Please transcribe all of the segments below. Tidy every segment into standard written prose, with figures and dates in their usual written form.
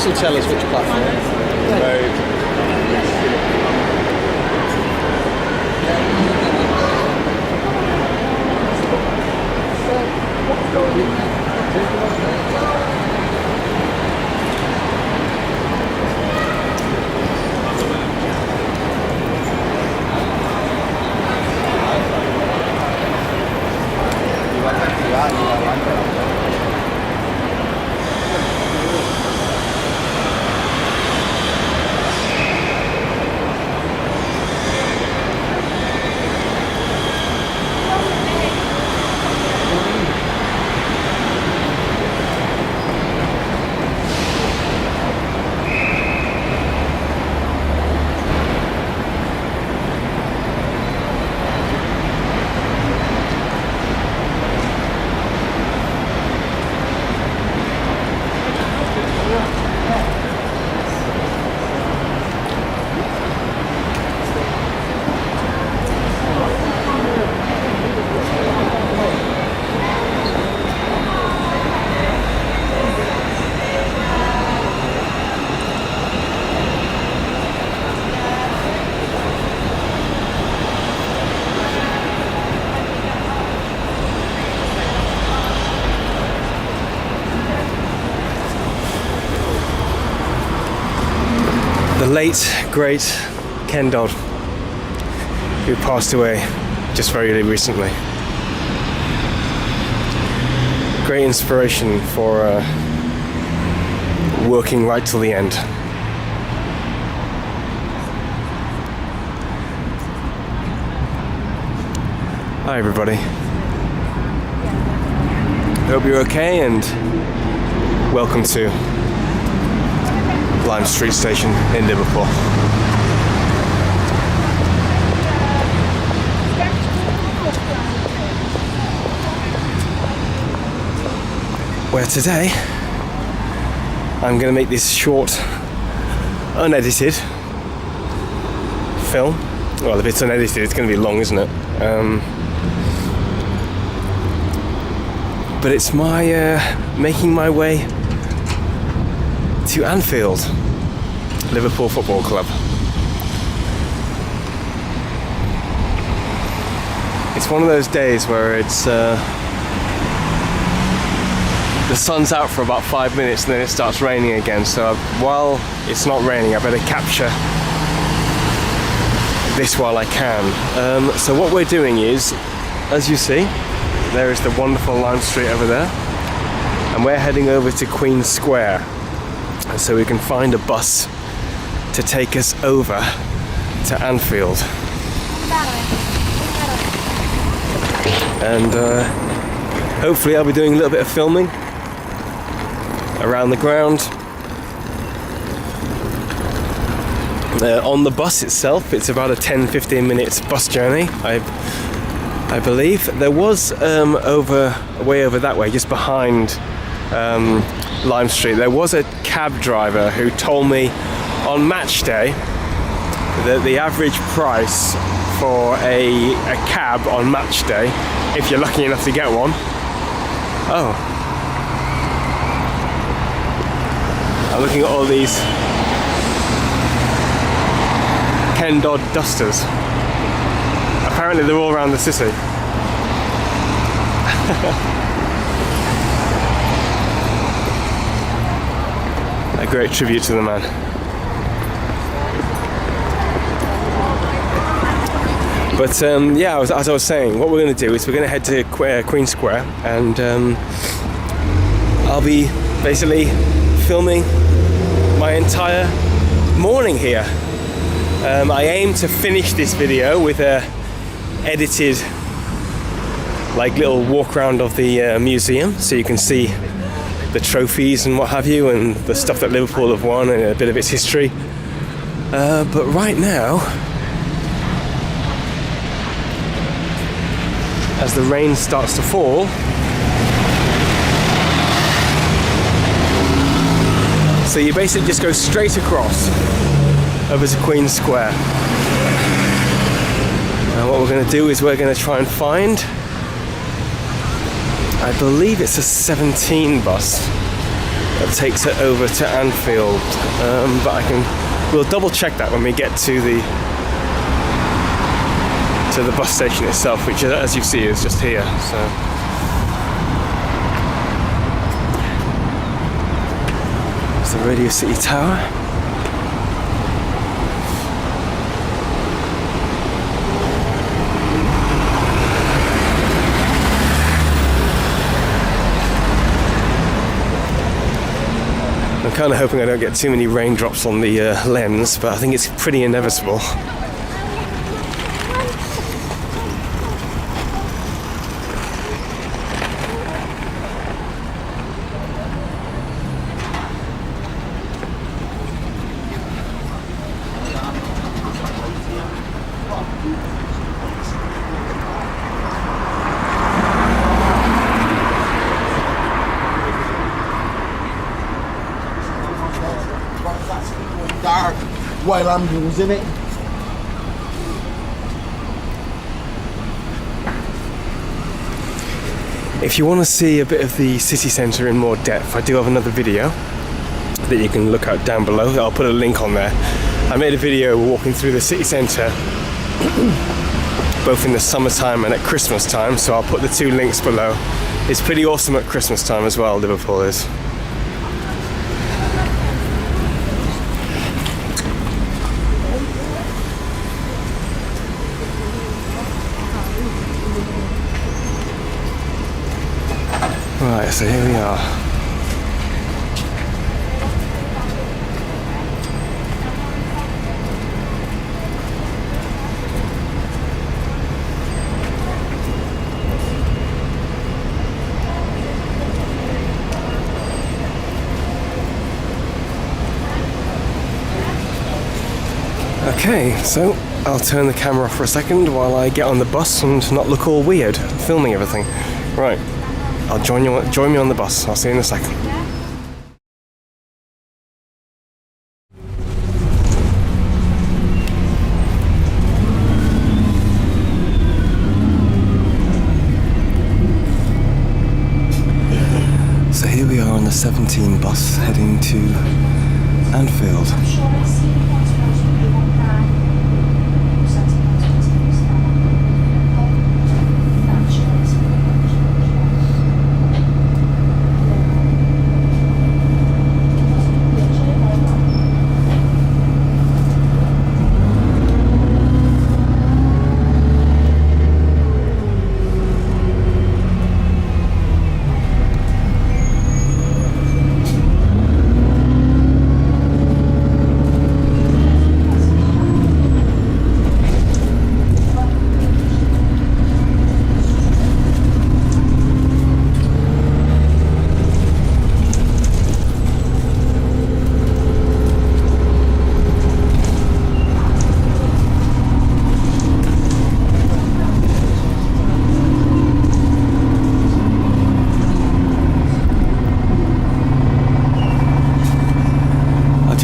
will tell us which platform. Right. The late, great Ken Dodd, who passed away just very recently. Great inspiration for working right till the end. Hi everybody. Hope you're okay and welcome to Lime Street Station in Liverpool. Where today I'm going to make this short, unedited film. Well, if it's unedited, it's going to be long, isn't it? But it's my making my way to Anfield, Liverpool Football Club. It's one of those days where it's the sun's out for about 5 minutes and then it starts raining again, so while it's not raining I better capture this while I can. So what we're doing is, as you see, there is the wonderful Lime Street over there, and we're heading over to Queen Square so we can find a bus to take us over to Anfield. And hopefully I'll be doing a little bit of filming around the ground. On the bus itself, it's about a 10-15 minutes bus journey, I believe. There was way over that way, just behind Lime Street, there was a cab driver who told me on match day that the average price for a cab on match day, if you're lucky enough to get one, I'm looking at all these Ken Dodd dusters. Apparently they're all around the city. A great tribute to the man. But yeah, as I was saying, what we're going to do is we're going to head to Queen Square, and I'll be basically filming my entire morning here. I aim to finish this video with a edited little walk around of the museum, so you can see the trophies and what have you, and the stuff that Liverpool have won and a bit of its history. But right now, as the rain starts to fall, so you basically just go straight across over to Queen Square. And what we're going to do is we're going to try and find, I believe it's a 17 bus, that takes it over to Anfield. But we'll double check that when we get to the bus station itself, which, as you see, is just here. So it's the Radio City Tower. I'm kind of hoping I don't get too many raindrops on the lens, but I think it's pretty inevitable. Dark while ambulance in it. If you want to see a bit of the city centre in more depth, I do have another video that you can look at down below. I'll put a link on there. I made a video walking through the city centre both in the summertime and at Christmas time, so I'll put the two links below. It's pretty awesome at Christmas time as well, Liverpool is. Right, so here we are. Okay, so I'll turn the camera off for a second while I get on the bus and not look all weird filming everything. Right. I'll join me on the bus. I'll see you in a second. So here we are on the 17 bus heading to Anfield.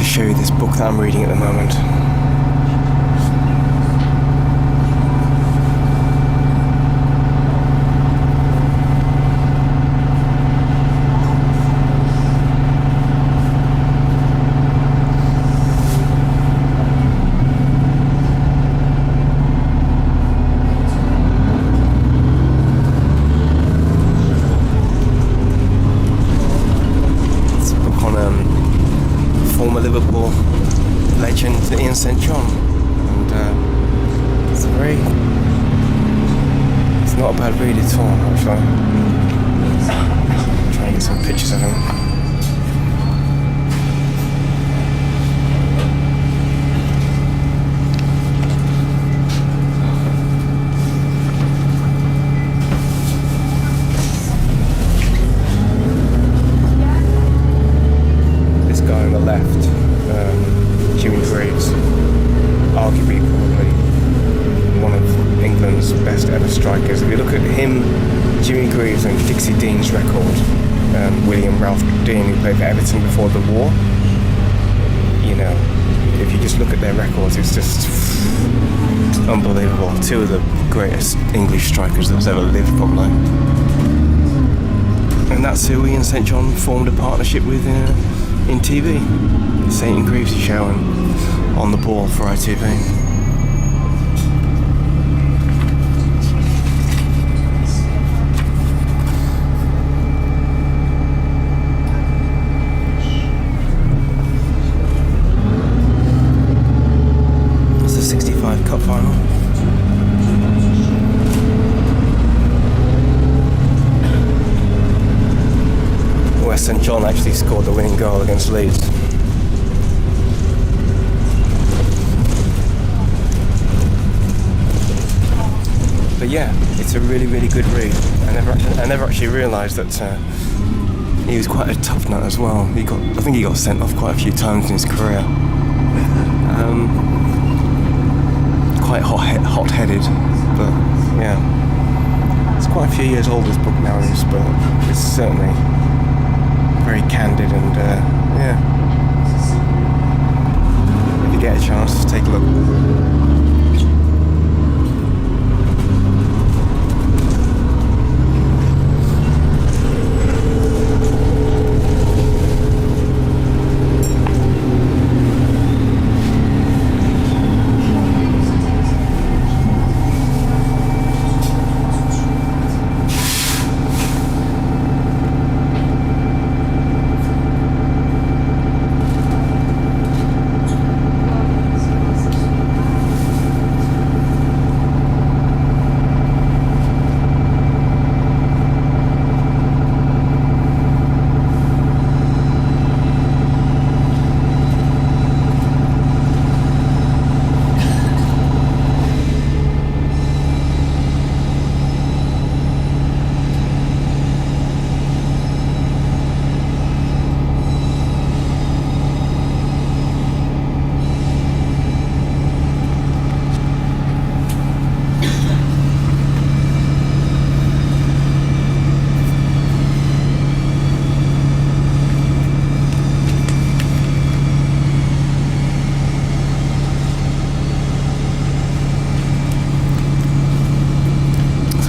Show you this book that I'm reading at the moment. It's a book on former Liverpool legend Ian St John, and it's not a bad read at all, actually. Try and get some pictures of him. Guy on the left, Jimmy Greaves, arguably probably one of England's best ever strikers. If you look at him, Jimmy Greaves and Dixie Dean's record, William Ralph Dean, who played for Everton before the war, you know, if you just look at their records, it's just unbelievable. Two of the greatest English strikers that's ever lived, probably. And that's who we in St John formed a partnership with in TV. The St and Greavesy show and On the Ball for ITV. It's the 65 Cup final. St John actually scored the winning goal against Leeds. But yeah, it's a really, really good read. I never actually realised that he was quite a tough nut as well. I think he got sent off quite a few times in his career. Quite hot-headed, but yeah, it's quite a few years old, this book now is, but it's certainly very candid and yeah, if you get a chance, take a look.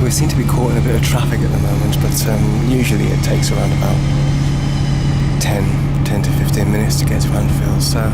We seem to be caught in a bit of traffic at the moment, but usually it takes around about 10 to 15 minutes to get to Anfield, so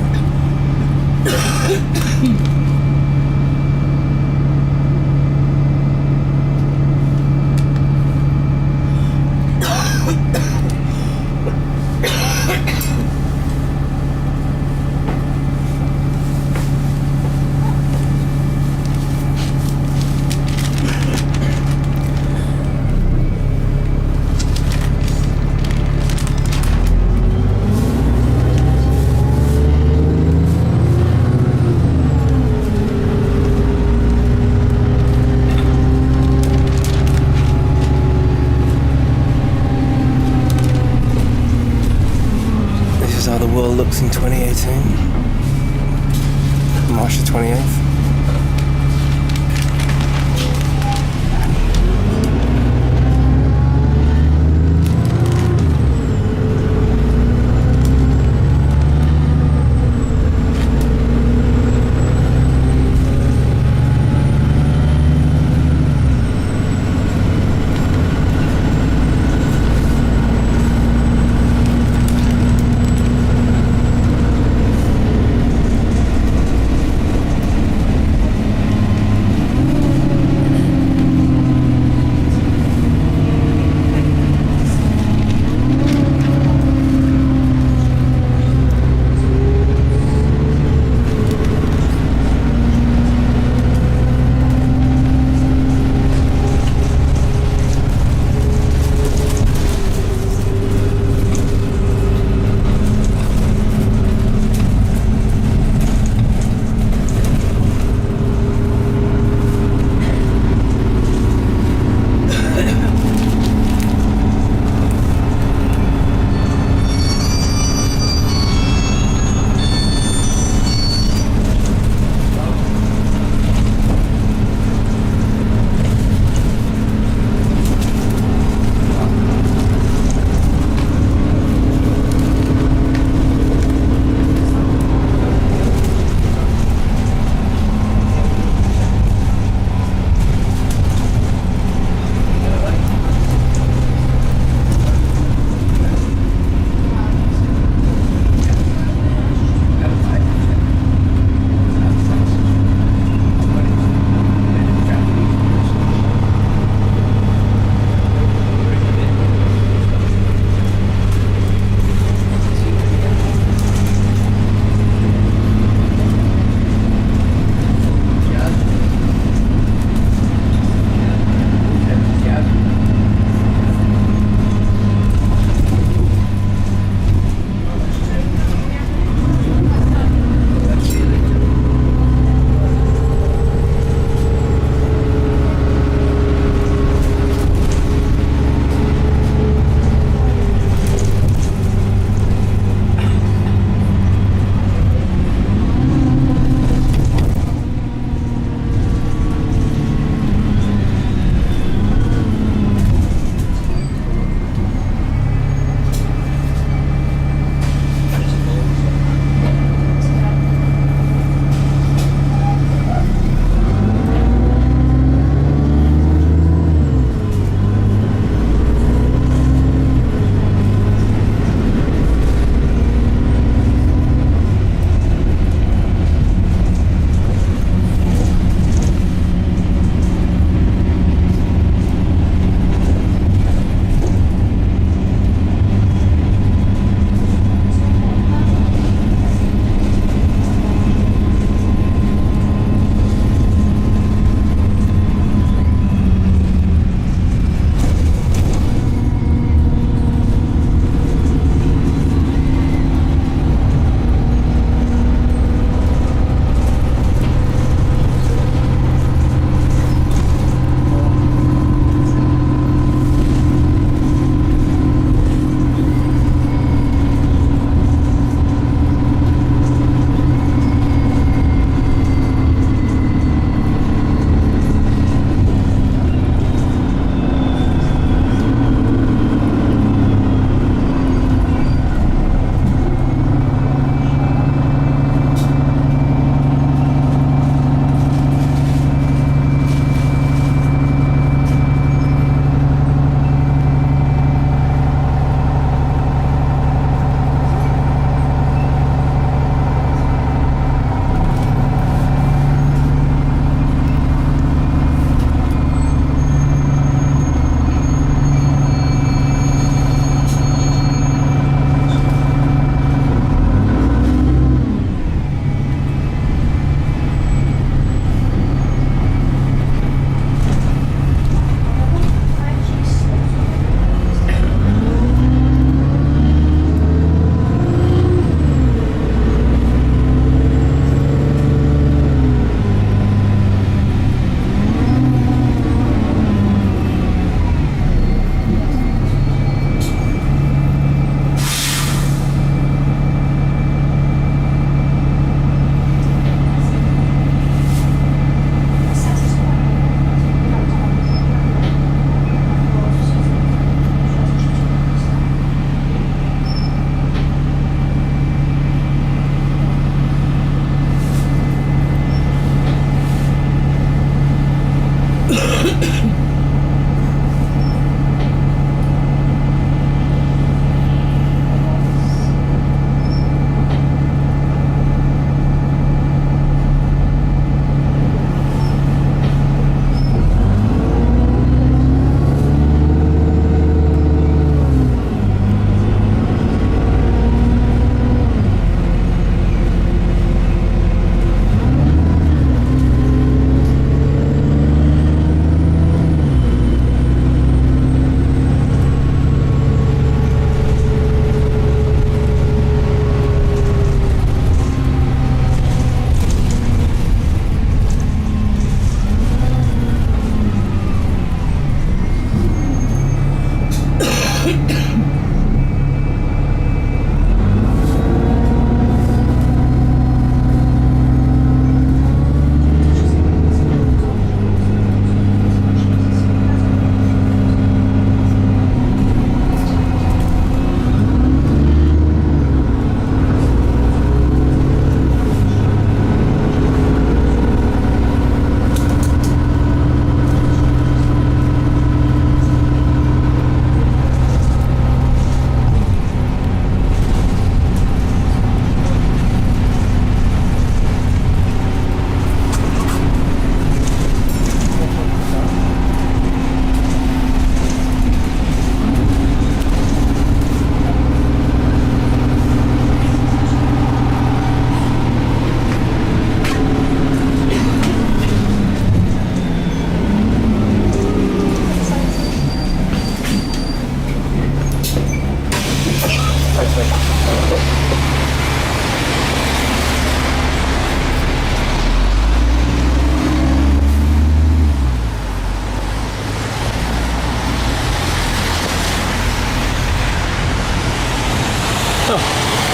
how the world looks in 2018, March the 28th.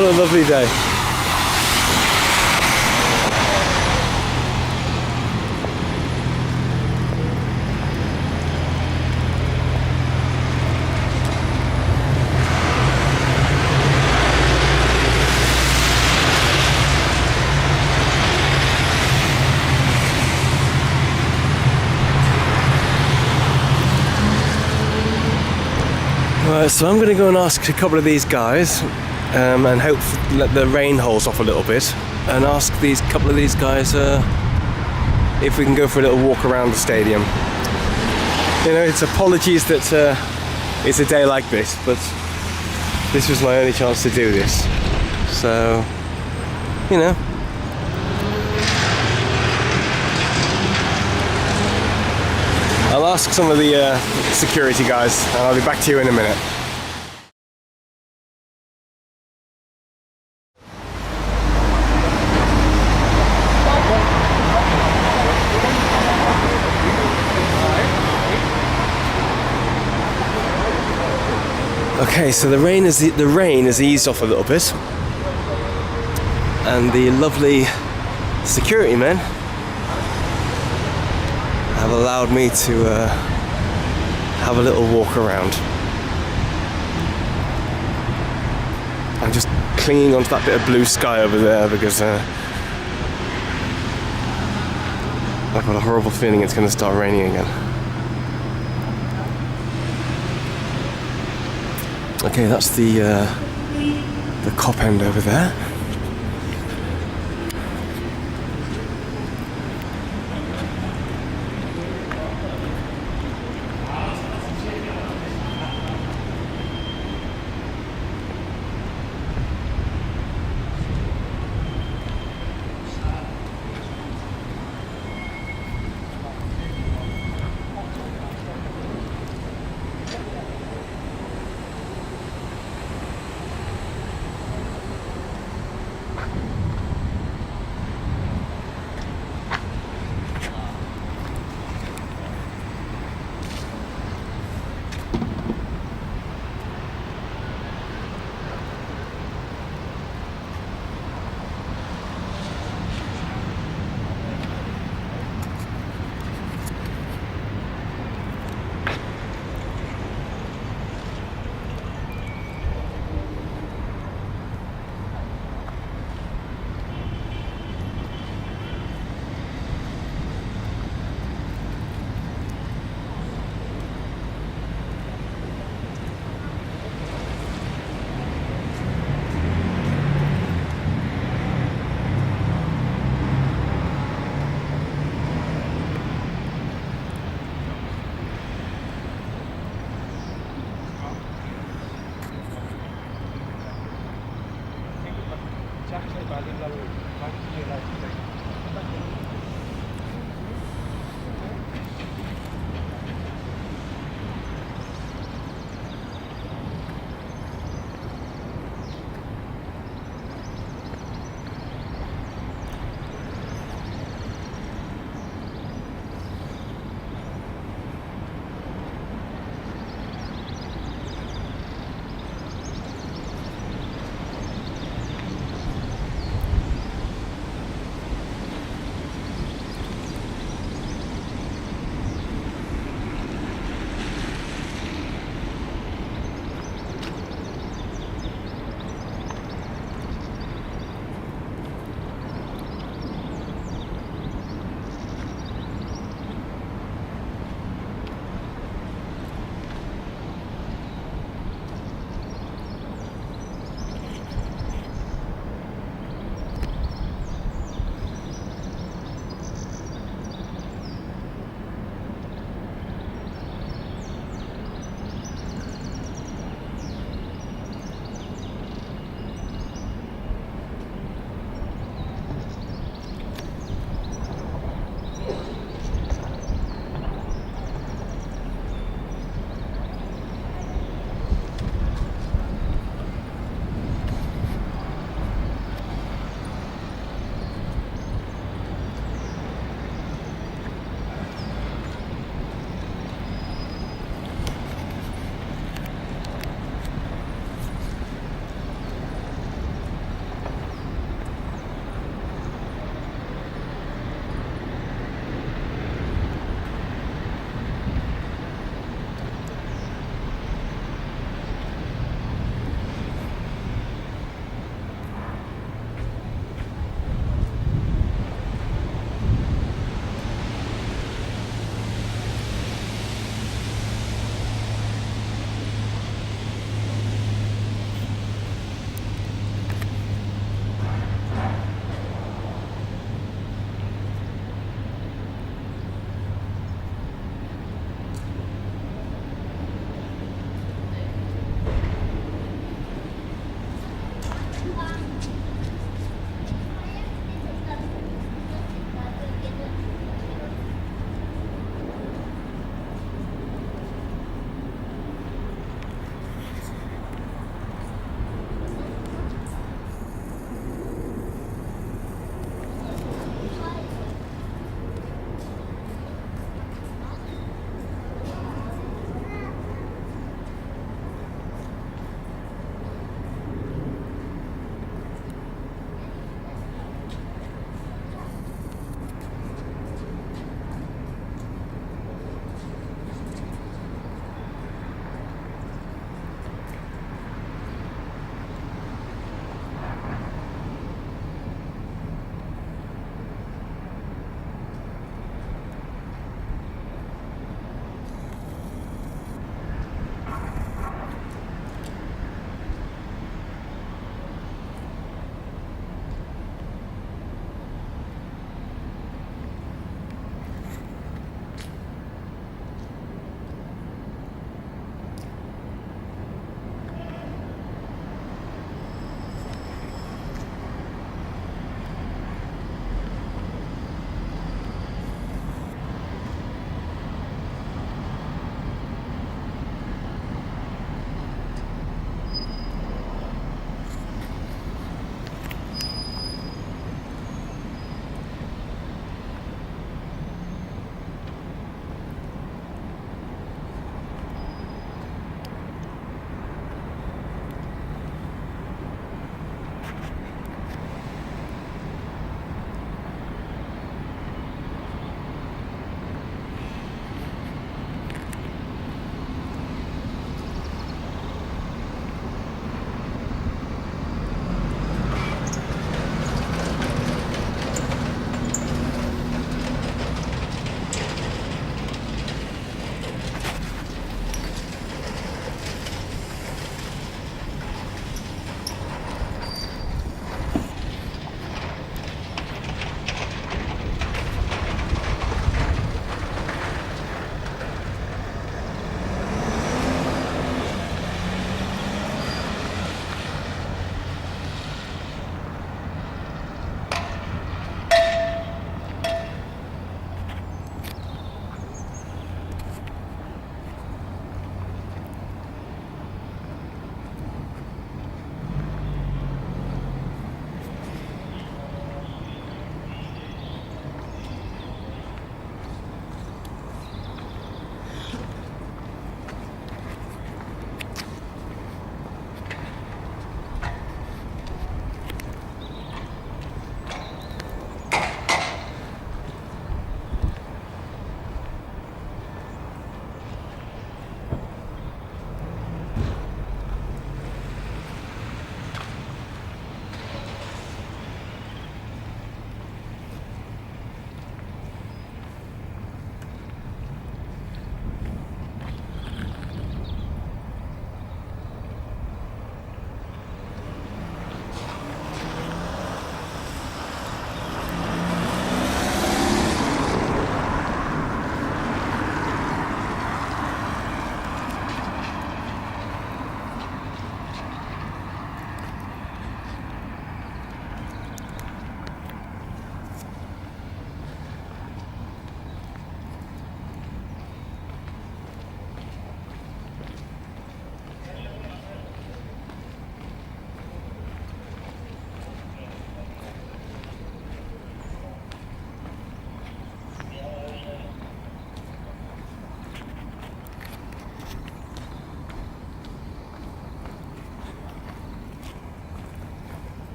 What a lovely day. Right, so I'm going to go and ask a couple of these guys and hope let the rain holds off a little bit, and ask these couple of these guys if we can go for a little walk around the stadium. You know, it's apologies that it's a day like this, but this was my only chance to do this. So, you know. I'll ask some of the security guys, and I'll be back to you in a minute. Okay, so the rain has eased off a little bit, and the lovely security men have allowed me to have a little walk around. I'm just clinging onto that bit of blue sky over there because I've got a horrible feeling it's going to start raining again. Okay, that's the cop end over there.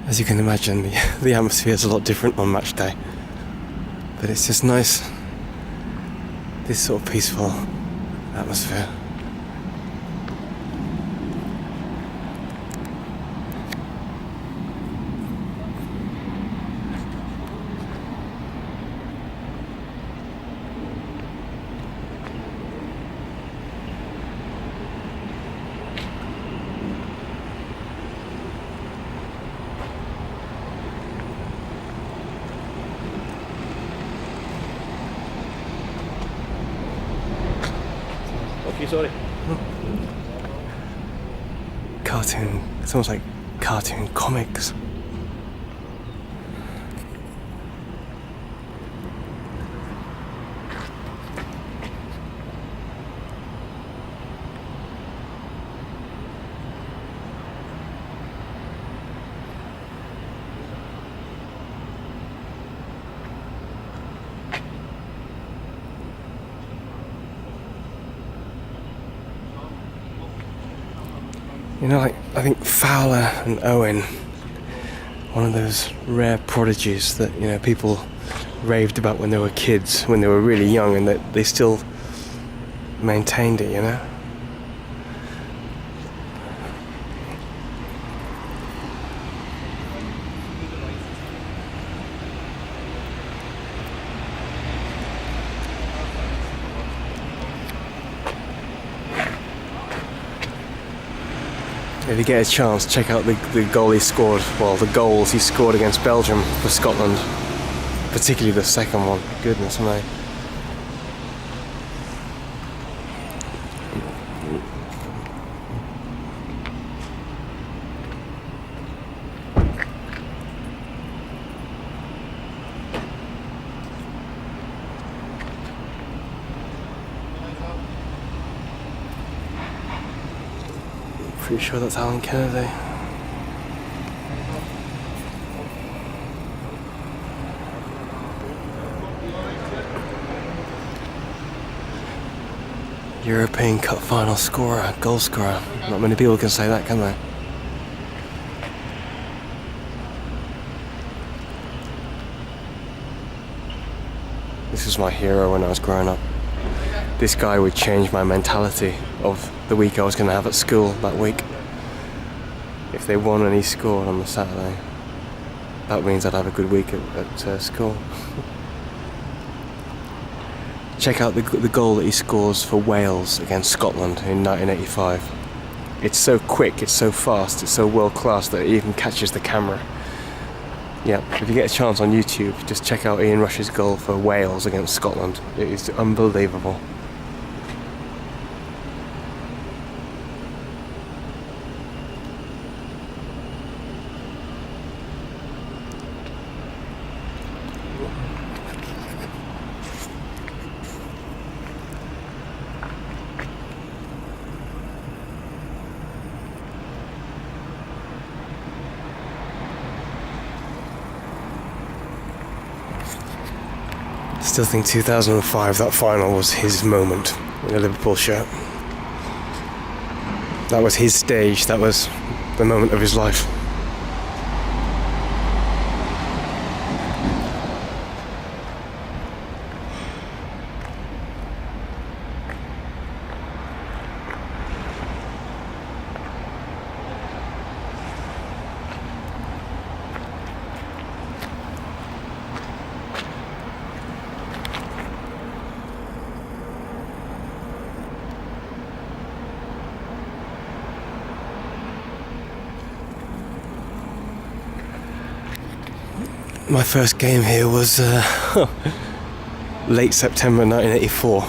As you can imagine, the atmosphere is a lot different on match day. But it's just nice, this sort of peaceful atmosphere. Sorry. Cartoon, it's almost like cartoon comics. You know, like, I think Fowler and Owen, one of those rare prodigies that, you know, people raved about when they were kids, when they were really young, and that they still maintained it, you know? If you get a chance, check out the goal he scored, well, the goals he scored against Belgium for Scotland, particularly the second one. Goodness me. Pretty sure that's Alan Kennedy. European Cup final scorer, goal scorer. Not many people can say that, can they? This was my hero when I was growing up. This guy would change my mentality of the week I was going to have at school that week. If they won and he scored on the Saturday, that means I'd have a good week at school. Check out the goal that he scores for Wales against Scotland in 1985. It's so quick, it's so fast, it's so world class that it even catches the camera. Yeah, if you get a chance on YouTube, just check out Ian Rush's goal for Wales against Scotland. It is unbelievable. Still think 2005, that final was his moment in a Liverpool shirt. That was his stage, that was the moment of his life. My first game here was late September 1984,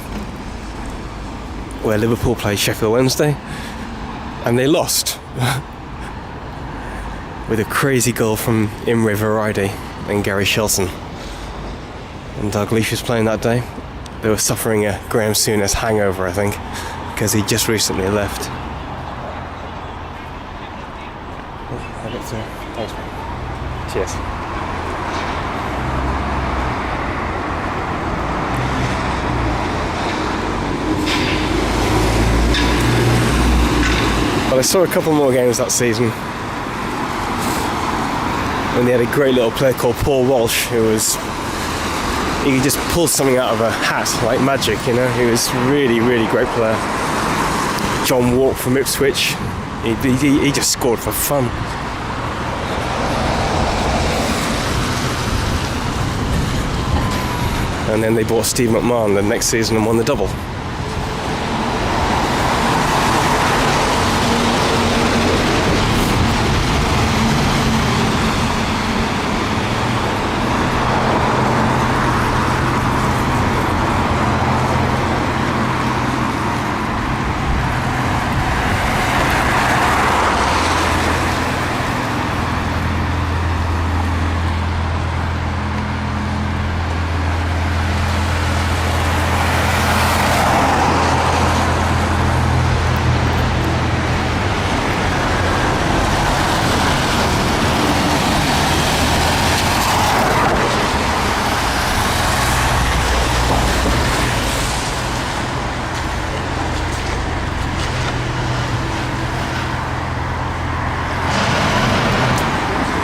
where Liverpool played Sheffield Wednesday, and they lost with a crazy goal from Imre Varidi and Gary Shelton. And Dalglish was playing that day. They were suffering a Graham Souness hangover, I think, because he just recently left. Thanks, man. Cheers. Well, I saw a couple more games that season, and they had a great little player called Paul Walsh, he could just pull something out of a hat like magic, you know. He was really, really great player. John Walk from Ipswich, he just scored for fun. And then they bought Steve McMahon the next season and won the double.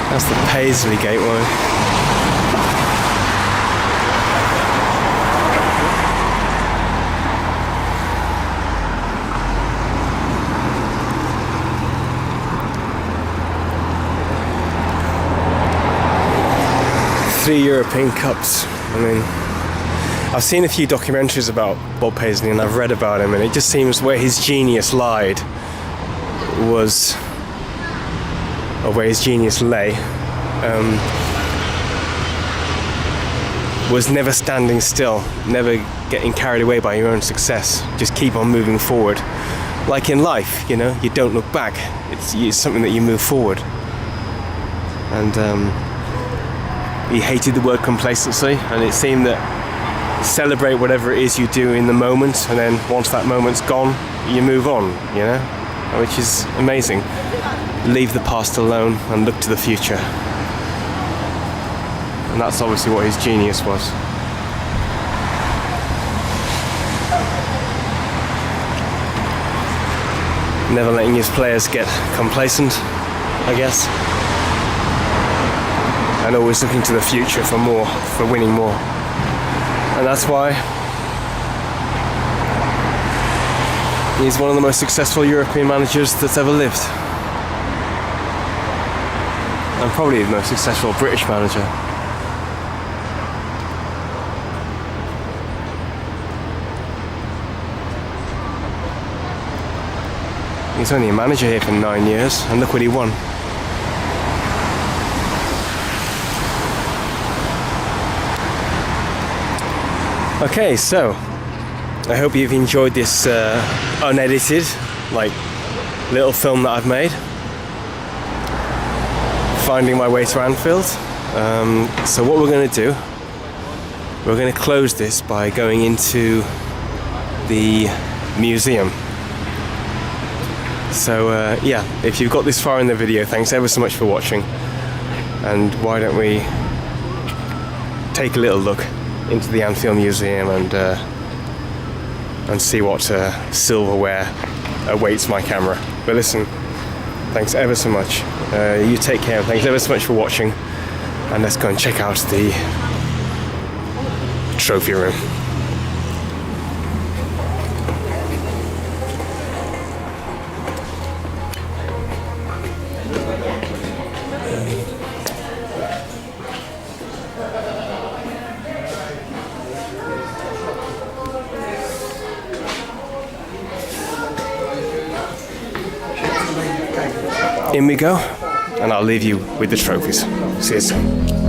That's the Paisley gateway. Three European Cups. I mean, I've seen a few documentaries about Bob Paisley and I've read about him, and it just seems where his genius lied was, or where his genius lay, was never standing still, never getting carried away by your own success. Just keep on moving forward. Like in life, you know, you don't look back. It's something that you move forward. And he hated the word complacency, and it seemed that celebrate whatever it is you do in the moment, and then once that moment's gone, you move on, you know, which is amazing. Leave the past alone and look to the future. And that's obviously what his genius was. Never letting his players get complacent, I guess. And always looking to the future for more, for winning more. And that's why he's one of the most successful European managers that's ever lived. And probably the most successful British manager. He's only a manager here for 9 years, and look what he won. Okay, so I hope you've enjoyed this unedited, like, little film that I've made, finding my way to Anfield. So what we're going to do, we're going to close this by going into the museum. So yeah, if you've got this far in the video, thanks ever so much for watching, and why don't we take a little look into the Anfield Museum and see what silverware awaits my camera. But listen, thanks ever so much. You take care. Thanks ever so much for watching, and let's go and check out the trophy room. In we go, and I'll leave you with the trophies. See you soon.